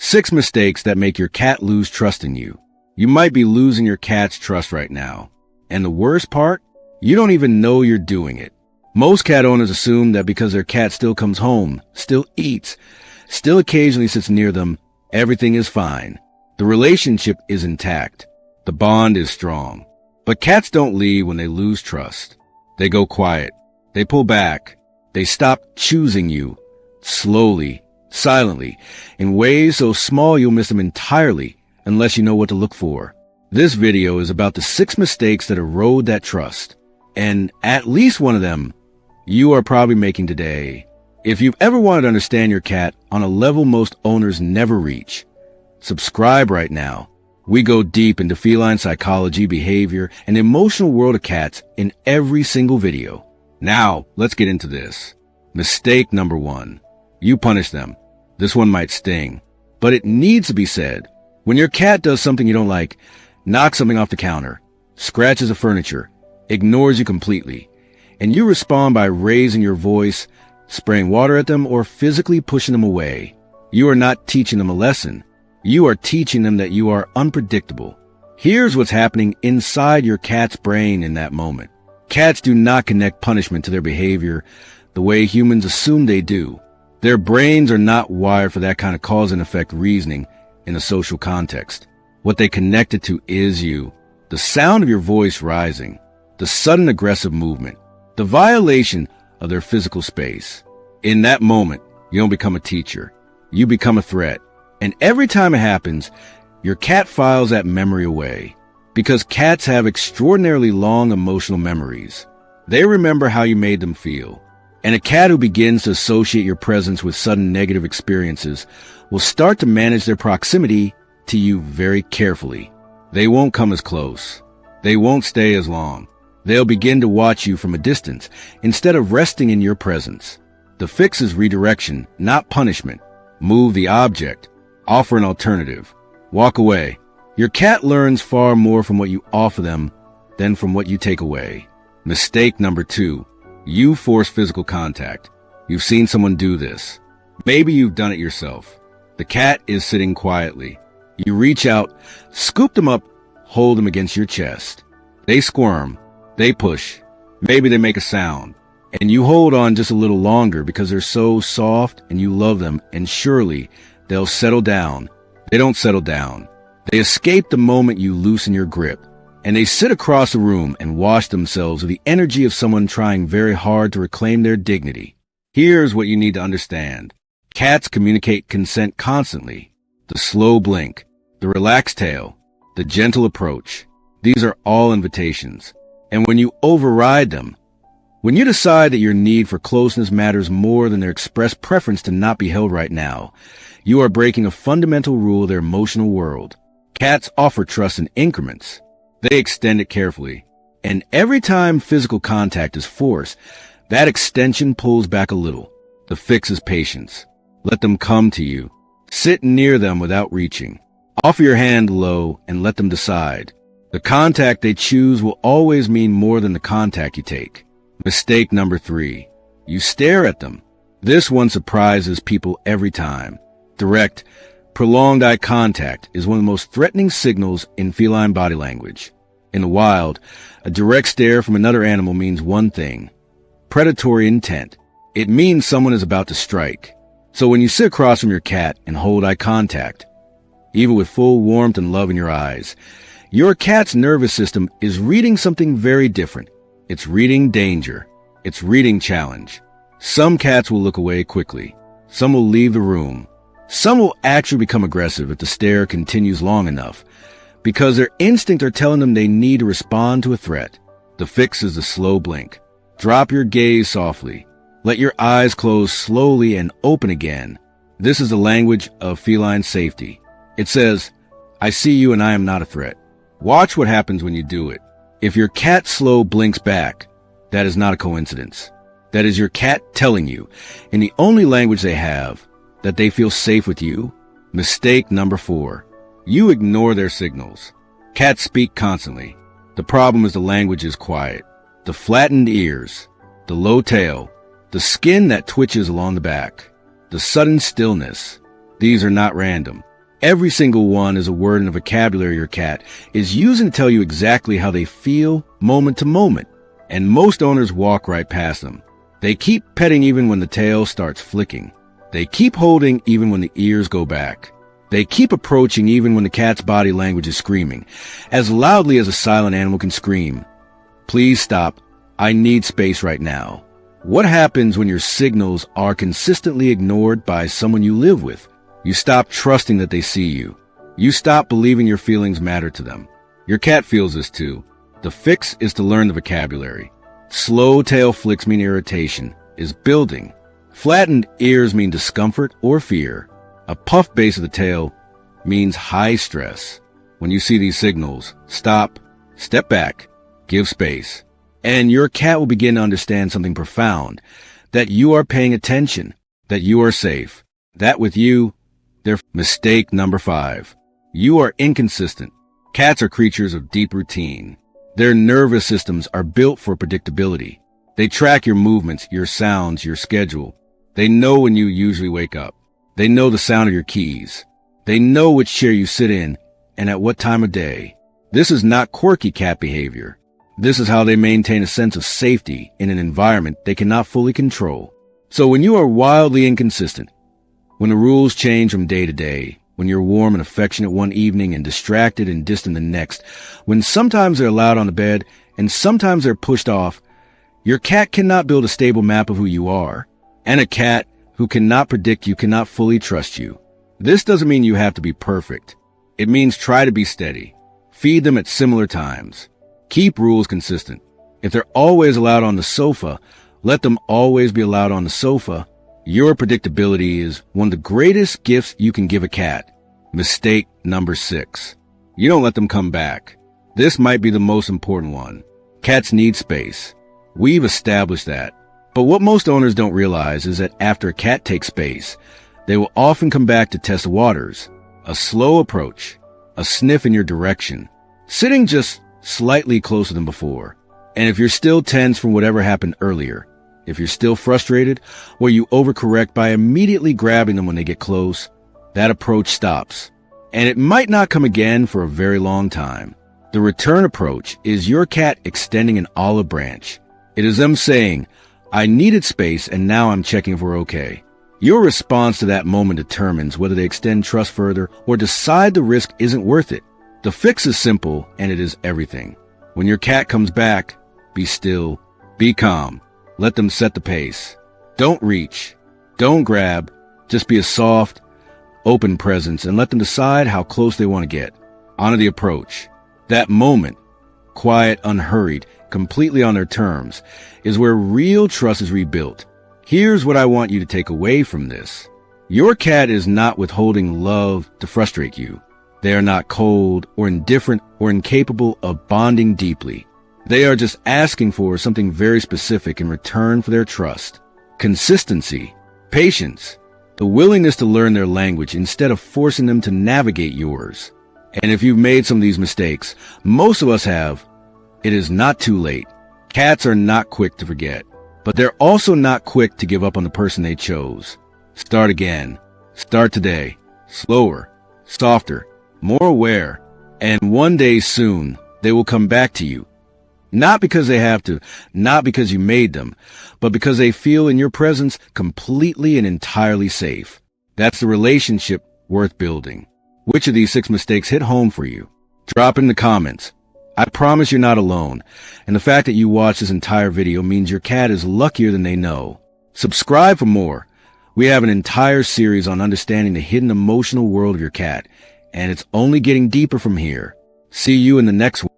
6 mistakes that make your cat lose trust in you. You might be losing your cat's trust right now. And the worst part? You don't even know you're doing it. Most cat owners assume that because their cat still comes home, still eats, still occasionally sits near them, everything is fine. The relationship is intact. The bond is strong. But cats don't leave when they lose trust. They go quiet. They pull back. They stop choosing you. Slowly, silently, in ways so small you'll miss them entirely unless you know what to look for. This video is about the 6 mistakes that erode that trust. And at least one of them you are probably making today. If you've ever wanted to understand your cat on a level most owners never reach, subscribe right now. We go deep into feline psychology, behavior, and the emotional world of cats in every single video. Now, let's get into this. Mistake number 1. You punish them. This one might sting, but it needs to be said. When your cat does something you don't like, knocks something off the counter, scratches the furniture, ignores you completely, and you respond by raising your voice, spraying water at them, or physically pushing them away, you are not teaching them a lesson. You are teaching them that you are unpredictable. Here's what's happening inside your cat's brain in that moment. Cats do not connect punishment to their behavior the way humans assume they do. Their brains are not wired for that kind of cause and effect reasoning in a social context. What they connect it to is you. The sound of your voice rising, the sudden aggressive movement, the violation of their physical space. In that moment, you don't become a teacher. You become a threat. And every time it happens, your cat files that memory away. Because cats have extraordinarily long emotional memories. They remember how you made them feel. And a cat who begins to associate your presence with sudden negative experiences will start to manage their proximity to you very carefully. They won't come as close. They won't stay as long. They'll begin to watch you from a distance instead of resting in your presence. The fix is redirection, not punishment. Move the object. Offer an alternative. Walk away. Your cat learns far more from what you offer them than from what you take away. Mistake number 2. You force physical contact. You've seen someone do this. Maybe you've done it yourself. The cat is sitting quietly. You reach out, scoop them up, hold them against your chest. They squirm. They push. Maybe they make a sound. And you hold on just a little longer because they're so soft and you love them, and surely they'll settle down. They don't settle down. They escape the moment you loosen your grip, and they sit across the room and wash themselves with the energy of someone trying very hard to reclaim their dignity. Here's what you need to understand. Cats communicate consent constantly. The slow blink, the relaxed tail, the gentle approach. These are all invitations. And when you override them, when you decide that your need for closeness matters more than their expressed preference to not be held right now, you are breaking a fundamental rule of their emotional world. Cats offer trust in increments. They extend it carefully. And every time physical contact is forced, that extension pulls back a little. The fix is patience. Let them come to you. Sit near them without reaching. Offer your hand low and let them decide. The contact they choose will always mean more than the contact you take. Mistake number 3. You stare at them. This one surprises people every time. Direct, prolonged eye contact is one of the most threatening signals in feline body language. In the wild, a direct stare from another animal means one thing: predatory intent. It means someone is about to strike. So when you sit across from your cat and hold eye contact, even with full warmth and love in your eyes, your cat's nervous system is reading something very different. It's reading danger. It's reading challenge. Some cats will look away quickly. Some will leave the room. Some will actually become aggressive if the stare continues long enough, because their instincts are telling them they need to respond to a threat. The fix is the slow blink. Drop your gaze softly. Let your eyes close slowly and open again. This is the language of feline safety. It says, "I see you and I am not a threat." Watch what happens when you do it. If your cat slow blinks back, that is not a coincidence. That is your cat telling you, in the only language they have, that they feel safe with you. Mistake number 4. You ignore their signals. Cats speak constantly. The problem is the language is quiet. The flattened ears, the low tail, the skin that twitches along the back, the sudden stillness. These are not random. Every single one is a word in the vocabulary your cat is using to tell you exactly how they feel moment to moment. And most owners walk right past them. They keep petting even when the tail starts flicking. They keep holding even when the ears go back. They keep approaching even when the cat's body language is screaming, as loudly as a silent animal can scream. Please stop. I need space right now. What happens when your signals are consistently ignored by someone you live with? You stop trusting that they see you. You stop believing your feelings matter to them. Your cat feels this too. The fix is to learn the vocabulary. Slow tail flicks mean irritation, is building. Flattened ears mean discomfort or fear. A puffed base of the tail means high stress. When you see these signals, stop, step back, give space. And your cat will begin to understand something profound, that you are paying attention, that you are safe, that with you, they're mistake number 5. You are inconsistent. Cats are creatures of deep routine. Their nervous systems are built for predictability. They track your movements, your sounds, your schedule. They know when you usually wake up. They know the sound of your keys. They know which chair you sit in and at what time of day. This is not quirky cat behavior. This is how they maintain a sense of safety in an environment they cannot fully control. So when you are wildly inconsistent, when the rules change from day to day, when you're warm and affectionate one evening and distracted and distant the next, when sometimes they're allowed on the bed and sometimes they're pushed off, your cat cannot build a stable map of who you are. And a cat who cannot predict you cannot fully trust you. This doesn't mean you have to be perfect. It means try to be steady. Feed them at similar times. Keep rules consistent. If they're always allowed on the sofa, let them always be allowed on the sofa. Your predictability is one of the greatest gifts you can give a cat. Mistake number 6. You don't let them come back. This might be the most important one. Cats need space. We've established that. But what most owners don't realize is that after a cat takes space, they will often come back to test the waters. A slow approach, a sniff in your direction, sitting just slightly closer than before. And if you're still tense from whatever happened earlier, if you're still frustrated, or you overcorrect by immediately grabbing them when they get close, that approach stops. And it might not come again for a very long time. The return approach is your cat extending an olive branch. It is them saying, I needed space and now I'm checking if we're okay. Your response to that moment determines whether they extend trust further or decide the risk isn't worth it. The fix is simple and it is everything. When your cat comes back, be still, be calm. Let them set the pace. Don't reach. Don't grab. Just be a soft, open presence and let them decide how close they want to get. Honor the approach. That moment, quiet, unhurried, completely on their terms, is where real trust is rebuilt. Here's what I want you to take away from this. Your cat is not withholding love to frustrate you. They are not cold or indifferent or incapable of bonding deeply. They are just asking for something very specific in return for their trust. Consistency, patience, the willingness to learn their language instead of forcing them to navigate yours. And if you've made some of these mistakes, most of us have, it is not too late. Cats are not quick to forget, but they're also not quick to give up on the person they chose. Start again. Start today. Slower, softer, more aware, and one day soon they will come back to you. Not because they have to, not because you made them, but because they feel in your presence completely and entirely safe. That's the relationship worth building. Which of these 6 mistakes hit home for you? Drop in the comments. I promise you're not alone, and the fact that you watched this entire video means your cat is luckier than they know. Subscribe for more. We have an entire series on understanding the hidden emotional world of your cat, and it's only getting deeper from here. See you in the next one.